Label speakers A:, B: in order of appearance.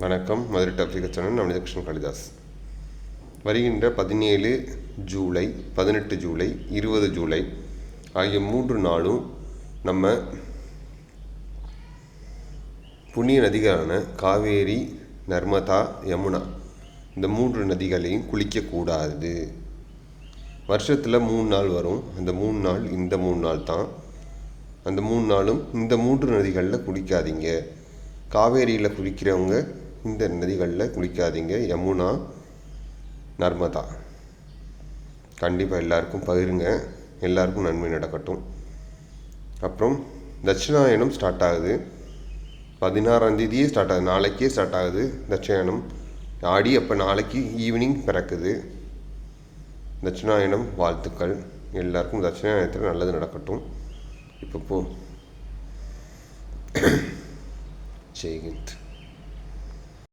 A: வணக்கம். Madurai topic channel. நான் நிதக்ஷன் காளிதாஸ். வருகின்ற 17 ஜூலை, 18 ஜூலை, 20 ஜூலை ஆகிய 3 நாளும் நம்ம புண்ணிய நதிகளான காவேரி, நர்மதா, யமுனா இந்த 3 நதிகளையும் குளிக்கக்கூடாது. வருஷத்தில் 3 நாள் வரும். அந்த 3 நாள் இந்த 3 நாள் தான். அந்த 3 நாளும் இந்த 3 நதிகளில் குளிக்காதீங்க. காவேரியில் குளிக்கிறவங்க இந்த நதிகளில் குளிக்காதீங்க. யமுனா, நர்மதா கண்டிப்பாக எல்லாருக்கும் பகிருங்க. எல்லாருக்கும் நன்மை நடக்கட்டும். அப்புறம் தட்சிணாயனம் ஸ்டார்ட் ஆகுது. 16ஆம் தேதியே ஸ்டார்ட் ஆகுது. நாளைக்கே ஸ்டார்ட் ஆகுது தட்சிணாயனம். ஆடி அப்போ நாளைக்கு ஈவினிங் பிறக்குது. தட்சிணாயனம் வாழ்த்துக்கள். எல்லாருக்கும் தட்சிணாயனத்தில் நல்லது நடக்கட்டும். இப்போ ஜெய்ஹிந்த்.